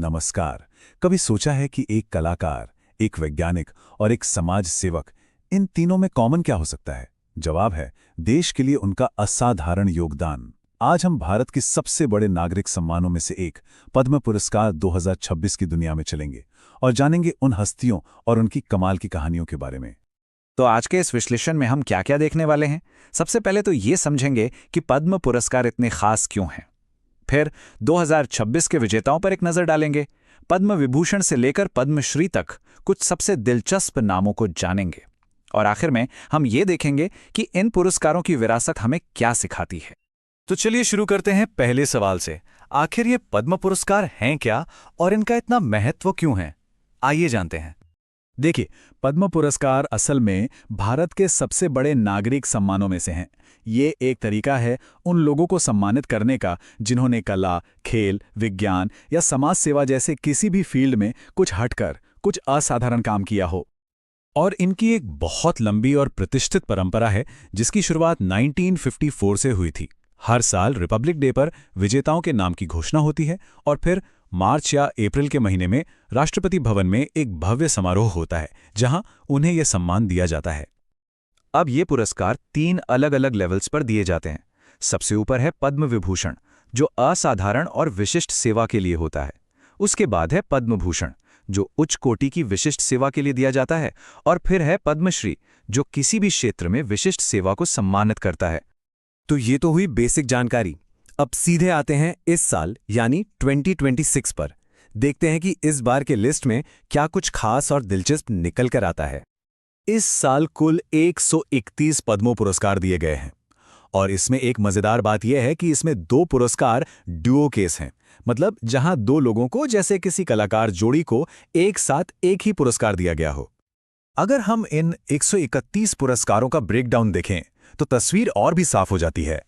नमस्कार। कभी सोचा है कि एक कलाकार, एक वैज्ञानिक और एक समाज सेवक, इन तीनों में कॉमन क्या हो सकता है? जवाब है देश के लिए उनका असाधारण योगदान। आज हम भारत के सबसे बड़े नागरिक सम्मानों में से एक पद्म पुरस्कार 2026 की दुनिया में चलेंगे और जानेंगे उन हस्तियों और उनकी कमाल की कहानियों के बारे में। तो आज के इस विश्लेषण में हम क्या क्या देखने वाले हैं। सबसे पहले तो ये समझेंगे कि पद्म पुरस्कार इतने खास क्यों हैं। फिर 2026 के विजेताओं पर एक नजर डालेंगे। पद्म विभूषण से लेकर पद्मश्री तक कुछ सबसे दिलचस्प नामों को जानेंगे। और आखिर में हम ये देखेंगे कि इन पुरस्कारों की विरासत हमें क्या सिखाती है। तो चलिए शुरू करते हैं पहले सवाल से। आखिर ये पद्म पुरस्कार हैं क्या और इनका इतना महत्व क्यों है? आइए जानते हैं। देखिए, पद्म पुरस्कार असल में भारत के सबसे बड़े नागरिक सम्मानों में से हैं। ये एक तरीका है उन लोगों को सम्मानित करने का जिन्होंने कला, खेल, विज्ञान या समाज सेवा जैसे किसी भी फील्ड में कुछ हटकर कुछ असाधारण काम किया हो। और इनकी एक बहुत लंबी और प्रतिष्ठित परंपरा है जिसकी शुरुआत 1954 से हुई थी। हर साल रिपब्लिक डे पर विजेताओं के नाम की घोषणा होती है और फिर मार्च या अप्रैल के महीने में राष्ट्रपति भवन में एक भव्य समारोह होता है जहां उन्हें यह सम्मान दिया जाता है। अब ये पुरस्कार 3 अलग अलग लेवल्स पर दिए जाते हैं। सबसे ऊपर है पद्म विभूषण, जो असाधारण और विशिष्ट सेवा के लिए होता है। उसके बाद है पद्म भूषण, जो उच्च कोटि की विशिष्ट सेवा के लिए दिया जाता है। और फिर है पद्मश्री, जो किसी भी क्षेत्र में विशिष्ट सेवा को सम्मानित करता है। तो ये तो हुई बेसिक जानकारी। अब सीधे आते हैं इस साल यानी 2026 पर। देखते हैं कि इस बार के लिस्ट में क्या कुछ खास और दिलचस्प निकल कर आता है। इस साल कुल 131 पद्म पुरस्कार दिए गए हैं और इसमें एक मजेदार बात यह है कि इसमें 2 पुरस्कार ड्यूओ केस हैं, मतलब जहां 2 लोगों को, जैसे किसी कलाकार जोड़ी को, एक साथ एक ही पुरस्कार दिया गया हो। अगर हम इन 131 पुरस्कारों का ब्रेकडाउन देखें तो तस्वीर और भी साफ हो जाती है।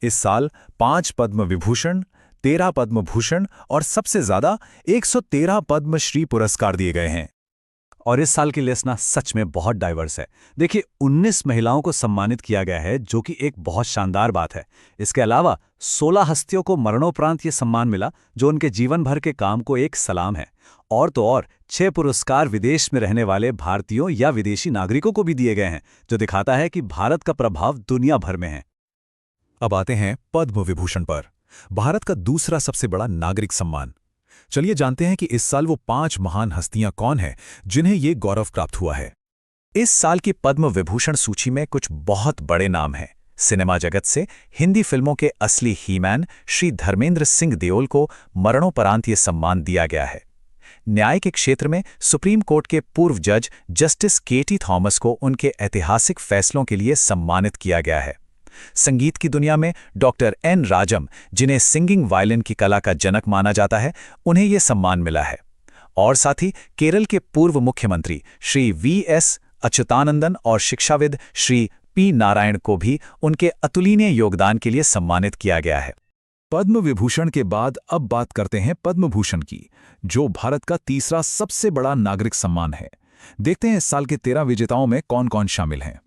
इस साल 5 पद्म विभूषण, 13 पद्म भूषण और सबसे ज्यादा 113 पद्मश्री पुरस्कार दिए गए हैं। और इस साल की लिस्ट ना सच में बहुत डाइवर्स है। देखिए, 19 महिलाओं को सम्मानित किया गया है, जो कि एक बहुत शानदार बात है। इसके अलावा 16 हस्तियों को मरणोपरांत ये सम्मान मिला, जो उनके जीवन भर के काम को एक सलाम है। और तो और 6 पुरस्कार विदेश में रहने वाले भारतीयों या विदेशी नागरिकों को भी दिए गए हैं, जो दिखाता है कि भारत का प्रभाव दुनिया भर में है। अब आते हैं पद्म विभूषण पर, भारत का दूसरा सबसे बड़ा नागरिक सम्मान। चलिए जानते हैं कि इस साल वो 5 महान हस्तियां कौन हैं जिन्हें ये गौरव प्राप्त हुआ है। इस साल की पद्म विभूषण सूची में कुछ बहुत बड़े नाम हैं। सिनेमा जगत से हिंदी फिल्मों के असली हीमैन श्री धर्मेंद्र सिंह देओल को मरणोपरांत ये सम्मान दिया गया है। न्याय के क्षेत्र में सुप्रीम कोर्ट के पूर्व जज जस्टिस केटी थॉमस को उनके ऐतिहासिक फैसलों के लिए सम्मानित किया गया है। संगीत की दुनिया में डॉक्टर एन राजम, जिन्हें सिंगिंग वायलिन की कला का जनक माना जाता है, उन्हें यह सम्मान मिला है। और साथ ही केरल के पूर्व मुख्यमंत्री श्री वी.एस. अच्युतानंदन और शिक्षाविद श्री पी. नारायण को भी उनके अतुलनीय योगदान के लिए सम्मानित किया गया है। पद्म विभूषण के बाद अब बात करते हैं पद्म भूषण की, जो भारत का तीसरा सबसे बड़ा नागरिक सम्मान है। देखते हैं इस साल के 13 विजेताओं में कौन कौन शामिल हैं।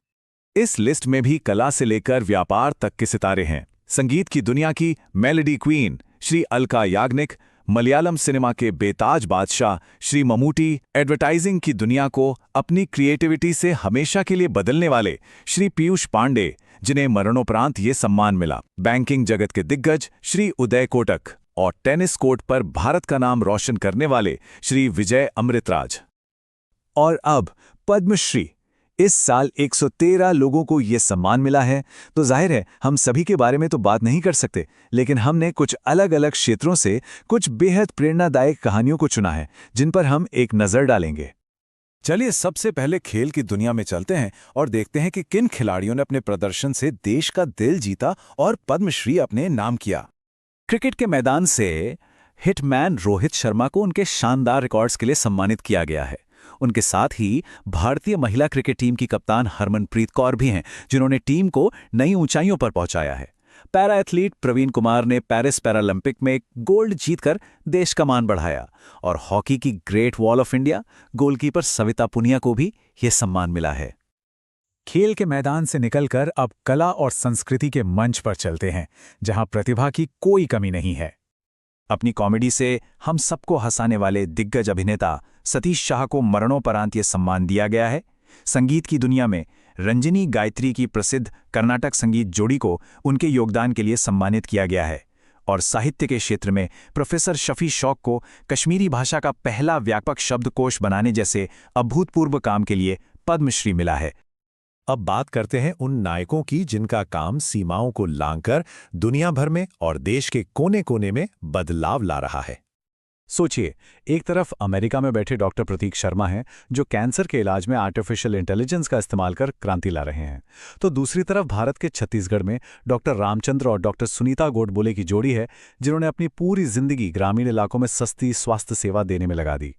इस लिस्ट में भी कला से लेकर व्यापार तक के सितारे हैं। संगीत की दुनिया की melody queen Shri Alka Yagnik, Malayalam cinema के बेताज बादशाह श्री ममूटी, एडवर्टाइजिंग की दुनिया को अपनी क्रिएटिविटी से हमेशा के लिए बदलने वाले श्री पीयूष पांडे, जिन्हें मरणोपरांत ये सम्मान मिला, बैंकिंग जगत के दिग्गज श्री उदय कोटक और टेनिस कोर्ट पर भारत का नाम रोशन करने वाले श्री विजय अमृतराज। और अब पद्मश्री। इस साल 113 लोगों को यह सम्मान मिला है। तो जाहिर है हम सभी के बारे में तो बात नहीं कर सकते, लेकिन हमने कुछ अलग अलग क्षेत्रों से कुछ बेहद प्रेरणादायक कहानियों को चुना है, जिन पर हम एक नज़र डालेंगे। चलिए सबसे पहले खेल की दुनिया में चलते हैं और देखते हैं कि किन खिलाड़ियों ने अपने प्रदर्शन से देश का दिल जीता और पद्मश्री अपने नाम किया। क्रिकेट के मैदान से हिटमैन रोहित शर्मा को उनके शानदार रिकॉर्ड्स के लिए सम्मानित किया गया है। उनके साथ ही भारतीय महिला क्रिकेट टीम की कप्तान हरमनप्रीत कौर भी हैं, जिन्होंने टीम को नई ऊंचाइयों पर पहुंचाया है। पैरा एथलीट प्रवीण कुमार ने पेरिस पैरालंपिक में गोल्ड जीतकर देश का मान बढ़ाया। और हॉकी की great wall of India goalkeeper Savita Punia को भी यह सम्मान मिला है। खेल के मैदान से निकलकर अब कला और संस्कृति के मंच पर चलते हैं, जहां प्रतिभा की कोई कमी नहीं है। अपनी कॉमेडी से हम सबको हंसाने वाले दिग्गज अभिनेता सतीश शाह को मरणोपरांत ये सम्मान दिया गया है। संगीत की दुनिया में रंजनी गायत्री की प्रसिद्ध कर्नाटक संगीत जोड़ी को उनके योगदान के लिए सम्मानित किया गया है। और साहित्य के क्षेत्र में प्रोफेसर शफी शौक को कश्मीरी भाषा का पहला व्यापक शब्दकोश बनाने जैसे अभूतपूर्व काम के लिए पद्मश्री मिला है। अब बात करते हैं उन नायकों की जिनका काम सीमाओं को लांघकर दुनिया भर में और देश के कोने कोने में बदलाव ला रहा है। सोचिए, एक तरफ अमेरिका में बैठे डॉक्टर प्रतीक शर्मा हैं जो कैंसर के इलाज में आर्टिफिशियल इंटेलिजेंस का इस्तेमाल कर क्रांति ला रहे हैं, तो दूसरी तरफ भारत के छत्तीसगढ़ में डॉक्टर रामचंद्र और डॉक्टर सुनीता गोडबोले की जोड़ी है जिन्होंने अपनी पूरी जिंदगी ग्रामीण इलाकों में सस्ती स्वास्थ्य सेवा देने में लगा दी।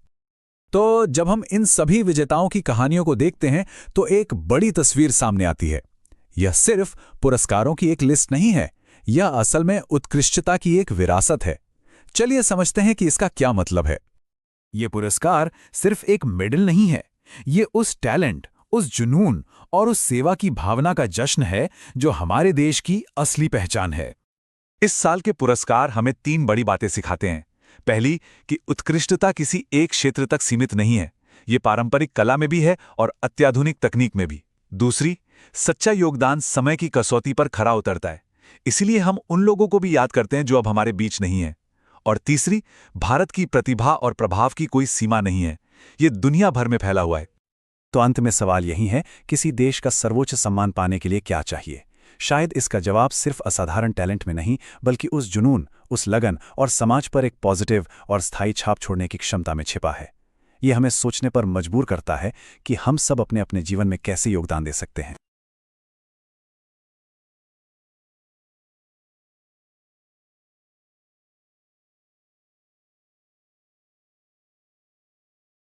तो जब हम इन सभी विजेताओं की कहानियों को देखते हैं तो एक बड़ी तस्वीर सामने आती है। यह सिर्फ पुरस्कारों की एक लिस्ट नहीं है, यह असल में उत्कृष्टता की एक विरासत है। चलिए समझते हैं कि इसका क्या मतलब है। ये पुरस्कार सिर्फ एक मेडल नहीं है, ये उस टैलेंट, उस जुनून और उस सेवा की भावना का जश्न है जो हमारे देश की असली पहचान है। इस साल के पुरस्कार हमें 3 बड़ी बातें सिखाते हैं। पहली कि उत्कृष्टता किसी एक क्षेत्र तक सीमित नहीं है, ये पारंपरिक कला में भी है और अत्याधुनिक तकनीक में भी। दूसरी, सच्चा योगदान समय की कसौटी पर खरा उतरता है, इसीलिए हम उन लोगों को भी याद करते हैं जो अब हमारे बीच नहीं है। और तीसरी, भारत की प्रतिभा और प्रभाव की कोई सीमा नहीं है, ये दुनिया भर में फैला हुआ है। तो अंत में सवाल यही है, किसी देश का सर्वोच्च सम्मान पाने के लिए क्या चाहिए? शायद इसका जवाब सिर्फ असाधारण टैलेंट में नहीं, बल्कि उस जुनून, उस लगन और समाज पर एक पॉजिटिव और स्थायी छाप छोड़ने की क्षमता में छिपा है। ये हमें सोचने पर मजबूर करता है कि हम सब अपने अपने जीवन में कैसे योगदान दे सकते हैं।